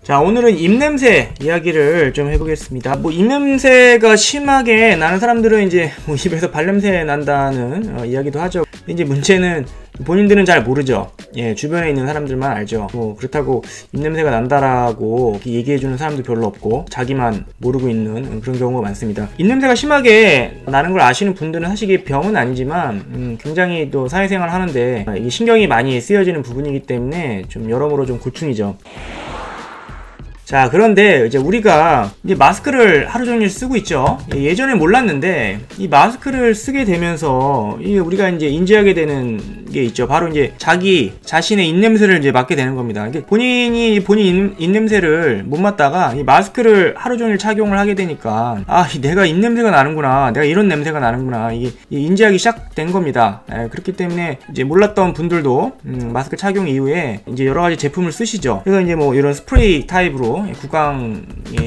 자, 오늘은 입냄새 이야기를 좀 해보겠습니다. 뭐 입냄새가 심하게 나는 사람들은 이제 뭐 입에서 발냄새 난다는 이야기도 하죠. 이제 문제는 본인들은 잘 모르죠. 예, 주변에 있는 사람들만 알죠. 뭐 그렇다고 입냄새가 난다라고 얘기해주는 사람도 별로 없고 자기만 모르고 있는 그런 경우가 많습니다. 입냄새가 심하게 나는 걸 아시는 분들은 사실 이게 병은 아니지만 굉장히 또 사회생활 하는데 이게 신경이 많이 쓰여지는 부분이기 때문에 좀 여러모로 좀 고충이죠. 자, 그런데 이제 우리가 이제 마스크를 하루 종일 쓰고 있죠. 예전에 몰랐는데 이 마스크를 쓰게 되면서 우리가 이제 인지하게 되는 게 있죠. 바로 이제 자기 자신의 입냄새를 이제 맡게 되는 겁니다. 본인 입냄새를 못 맡다가 이 마스크를 하루 종일 착용을 하게 되니까 내가 입냄새가 나는구나, 내가 이런 냄새가 나는구나, 이게 인지하기 시작된 겁니다. 그렇기 때문에 이제 몰랐던 분들도 마스크 착용 이후에 이제 여러 가지 제품을 쓰시죠. 그래서 이제 뭐 이런 스프레이 타입으로 구강에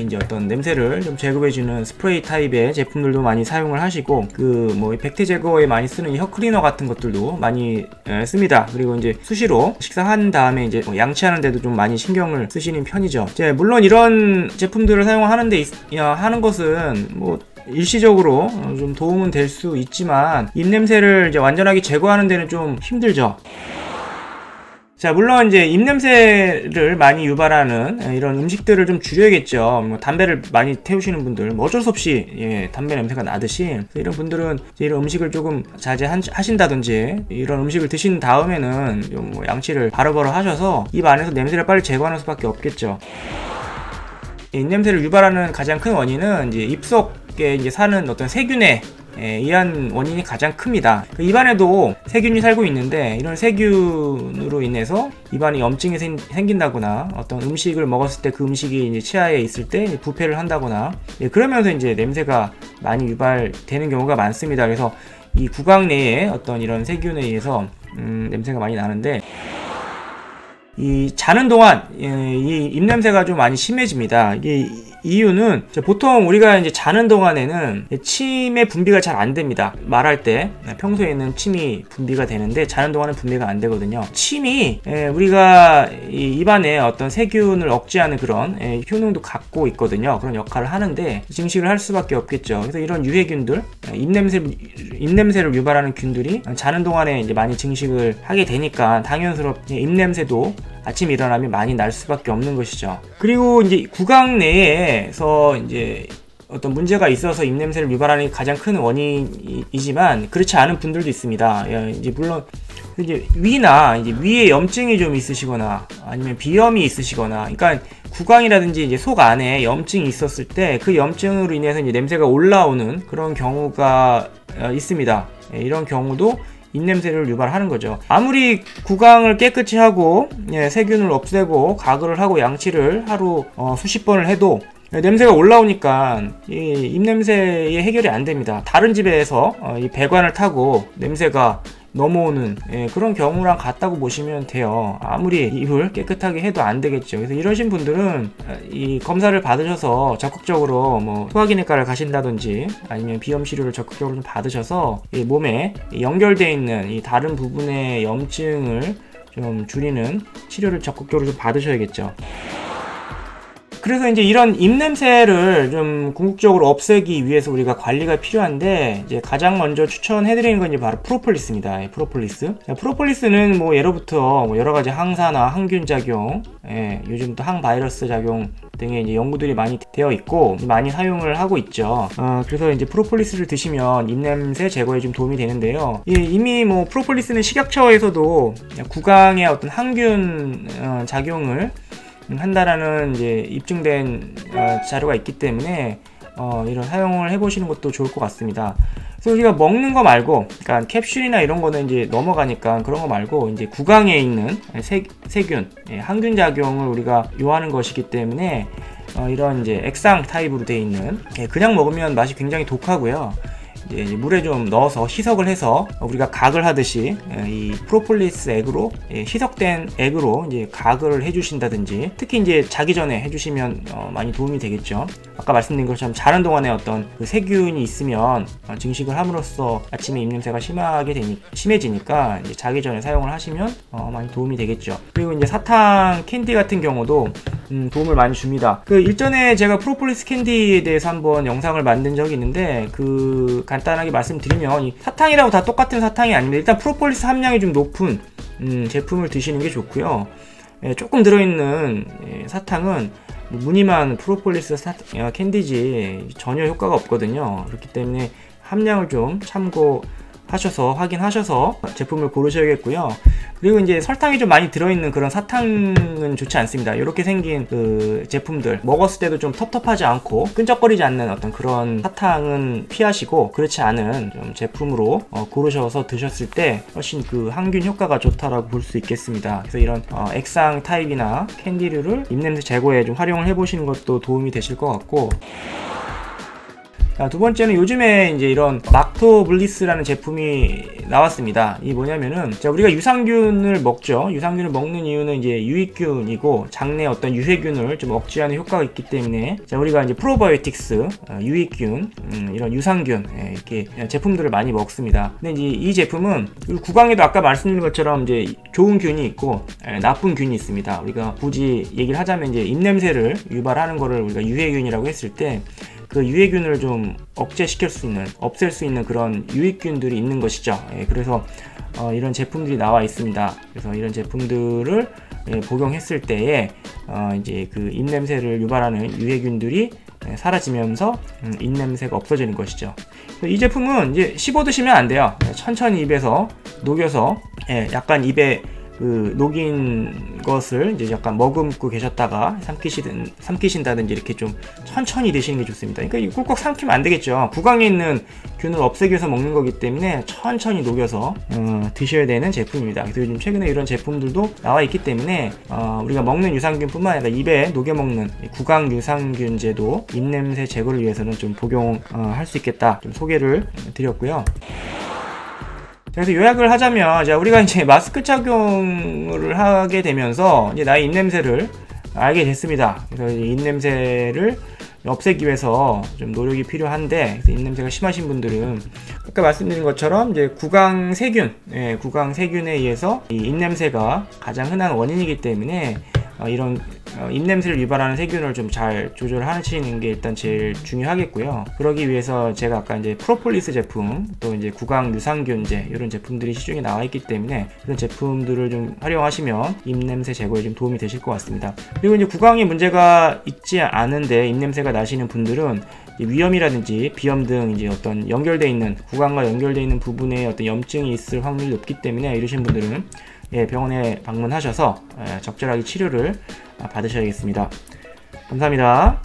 이제 어떤 냄새를 좀 제거해주는 스프레이 타입의 제품들도 많이 사용을 하시고, 그 뭐 백태 제거에 많이 쓰는 이 혀 클리너 같은 것들도 많이 씁니다. 그리고 이제 수시로 식사한 다음에 이제 양치하는 데도 좀 많이 신경을 쓰시는 편이죠. 이제 물론 이런 제품들을 사용하는데 하는 것은 뭐 일시적으로 좀 도움은 될 수 있지만 입냄새를 이제 완전하게 제거하는 데는 좀 힘들죠. 자, 물론 이제 입냄새를 많이 유발하는 이런 음식들을 좀 줄여야겠죠. 뭐 담배를 많이 태우시는 분들, 뭐 어쩔 수 없이 담배 냄새가 나듯이 이런 분들은 이제 이런 음식을 조금 자제하신다든지 이런 음식을 드신 다음에는 좀 뭐 양치를 바로바로 하셔서 입 안에서 냄새를 빨리 제거하는 수밖에 없겠죠. 입냄새를 유발하는 가장 큰 원인은 이제 입속에 이제 사는 어떤 세균에 의한 원인이 가장 큽니다. 입안에도 세균이 살고 있는데 이런 세균으로 인해서 입안에 염증이 생긴다거나 어떤 음식을 먹었을 때 그 음식이 이제 치아에 있을 때 부패를 한다거나 그러면서 이제 냄새가 많이 유발되는 경우가 많습니다. 그래서 이 구강 내에 어떤 이런 세균에 의해서 냄새가 많이 나는데, 이 자는 동안 이 입냄새가 좀 많이 심해집니다. 이게 이유는 보통 우리가 이제 자는 동안에는 침의 분비가 잘 안 됩니다. 말할 때 평소에는 침이 분비가 되는데 자는 동안은 분비가 안 되거든요. 침이 우리가 이 입안에 어떤 세균을 억제하는 그런 효능도 갖고 있거든요. 그런 역할을 하는데 증식을 할 수밖에 없겠죠. 그래서 이런 유해균들, 입냄새를 유발하는 균들이 자는 동안에 이제 많이 증식을 하게 되니까 당연스럽게 입냄새도 아침 일어나면 많이 날 수밖에 없는 것이죠. 그리고 이제 구강 내에서 이제 어떤 문제가 있어서 입냄새를 유발하는 게 가장 큰 원인이지만 그렇지 않은 분들도 있습니다. 이제 물론 이제 위나 이제 위에 염증이 좀 있으시거나 아니면 비염이 있으시거나, 그러니까 구강이라든지 이제 속 안에 염증이 있었을 때 그 염증으로 인해서 이제 냄새가 올라오는 그런 경우가 있습니다. 이런 경우도 입냄새를 유발하는 거죠. 아무리 구강을 깨끗이 하고 세균을 없애고 가글을 하고 양치를 하루 수십 번을 해도 냄새가 올라오니까 이 입냄새의 해결이 안 됩니다. 다른 집에서 이 배관을 타고 냄새가 넘어오는 그런 경우랑 같다고 보시면 돼요. 아무리 입을 깨끗하게 해도 안 되겠죠. 그래서 이러신 분들은 이 검사를 받으셔서 적극적으로 뭐 소화기내과를 가신다든지 아니면 비염 치료를 적극적으로 좀 받으셔서 이 몸에 연결되어 있는 이 다른 부분의 염증을 좀 줄이는 치료를 적극적으로 좀 받으셔야겠죠. 그래서 이제 이런 입냄새를 좀 궁극적으로 없애기 위해서 우리가 관리가 필요한데, 이제 가장 먼저 추천해드리는 건 이제 바로 프로폴리스입니다. 프로폴리스. 프로폴리스는 뭐 예로부터 뭐 여러 가지 항산화, 항균 작용, 요즘 또 항바이러스 작용 등의 이제 연구들이 많이 되어 있고 많이 사용을 하고 있죠. 그래서 이제 프로폴리스를 드시면 입냄새 제거에 좀 도움이 되는데요. 이미 뭐 프로폴리스는 식약처에서도 구강의 어떤 항균 작용을 한다라는 이제 입증된 자료가 있기 때문에 이런 사용을 해보시는 것도 좋을 것 같습니다. 그래서 우리가 먹는 거 말고, 그러니까 캡슐이나 이런 거는 이제 넘어가니까 그런 거 말고 이제 구강에 있는 세균, 항균 작용을 우리가 요하는 것이기 때문에 이런 이제 액상 타입으로 되어 있는, 그냥 먹으면 맛이 굉장히 독하고요. 이제 물에 좀 넣어서 희석을 해서 우리가 각을 하듯이 이 프로폴리스 액으로 희석된 액으로 이제 각을 해주신다든지, 특히 이제 자기 전에 해주시면 많이 도움이 되겠죠. 아까 말씀드린 것처럼 자는 동안에 어떤 그 세균이 있으면 증식을 함으로써 아침에 입냄새가 심해지니까 이제 자기 전에 사용을 하시면 많이 도움이 되겠죠. 그리고 이제 사탕 캔디 같은 경우도 도움을 많이 줍니다. 그 일전에 제가 프로폴리스 캔디에 대해서 한번 영상을 만든 적이 있는데 그 간단하게 말씀드리면 이 사탕이라고 다 똑같은 사탕이 아닙니다. 일단 프로폴리스 함량이 좀 높은 제품을 드시는 게 좋고요. 조금 들어있는 사탕은 무늬만 프로폴리스 캔디지 전혀 효과가 없거든요. 그렇기 때문에 함량을 좀 확인하셔서 제품을 고르셔야겠고요. 그리고 이제 설탕이 좀 많이 들어있는 그런 사탕은 좋지 않습니다. 이렇게 생긴 그 제품들 먹었을 때도 좀 텁텁하지 않고 끈적거리지 않는 어떤 그런 사탕은 피하시고, 그렇지 않은 좀 제품으로 고르셔서 드셨을 때 훨씬 그 항균 효과가 좋다라고 볼 수 있겠습니다. 그래서 이런 액상 타입이나 캔디류를 입냄새 제거에 좀 활용을 해보시는 것도 도움이 되실 것 같고, 자, 두 번째는 요즘에 이제 이런 락토블리스라는 제품이 나왔습니다. 이게 뭐냐면은, 자, 우리가 유산균을 먹죠. 유산균을 먹는 이유는 이제 유익균이고 장내 어떤 유해균을 좀 억제하는 효과가 있기 때문에, 자, 우리가 이제 프로바이오틱스, 유익균, 이런 유산균, 이렇게 제품들을 많이 먹습니다. 근데 이제 이 제품은 구강에도 아까 말씀드린 것처럼 이제 좋은 균이 있고 나쁜 균이 있습니다. 우리가 굳이 얘기를 하자면 이제 입냄새를 유발하는 거를 우리가 유해균이라고 했을 때, 그 유해균을 좀 억제시킬 수 있는, 없앨 수 있는 그런 유익균들이 있는 것이죠. 그래서 이런 제품들이 나와 있습니다. 그래서 이런 제품들을 복용했을 때에 이제 그 입냄새를 유발하는 유해균들이 사라지면서 입냄새가 없어지는 것이죠. 이 제품은 이제 씹어 드시면 안 돼요. 천천히 입에서 녹여서 약간 입에 그 녹인 것을 이제 약간 머금고 계셨다가 삼키신다든지 이렇게 좀 천천히 드시는 게 좋습니다. 그러니까 꾹꾹 삼키면 안 되겠죠. 구강에 있는 균을 없애기 위해서 먹는 거기 때문에 천천히 녹여서 드셔야 되는 제품입니다. 그래서 요즘 최근에 이런 제품들도 나와 있기 때문에 우리가 먹는 유산균뿐만 아니라 입에 녹여 먹는 구강 유산균제도 입냄새 제거를 위해서는 좀 복용할 수 있겠다, 좀 소개를 드렸고요. 그래서 요약을 하자면, 자, 우리가 이제 마스크 착용을 하게 되면서 이제 나의 입냄새를 알게 됐습니다. 그래서 이제 입냄새를 없애기 위해서 좀 노력이 필요한데, 그래서 입냄새가 심하신 분들은 아까 말씀드린 것처럼 이제 구강 세균에 의해서 이 입냄새가 가장 흔한 원인이기 때문에 이런 입냄새를 유발하는 세균을 좀 잘 조절하시는 게 일단 제일 중요하겠고요. 그러기 위해서 제가 아까 이제 프로폴리스 제품, 또 이제 구강 유산균제, 이런 제품들이 시중에 나와 있기 때문에 그런 제품들을 좀 활용하시면 입냄새 제거에 좀 도움이 되실 것 같습니다. 그리고 이제 구강에 문제가 있지 않은데 입냄새가 나시는 분들은 위염이라든지 비염 등 이제 어떤 연결되어 있는, 구강과 연결되어 있는 부분에 어떤 염증이 있을 확률이 높기 때문에 이러신 분들은 병원에 방문하셔서 적절하게 치료를 받으셔야겠습니다. 감사합니다.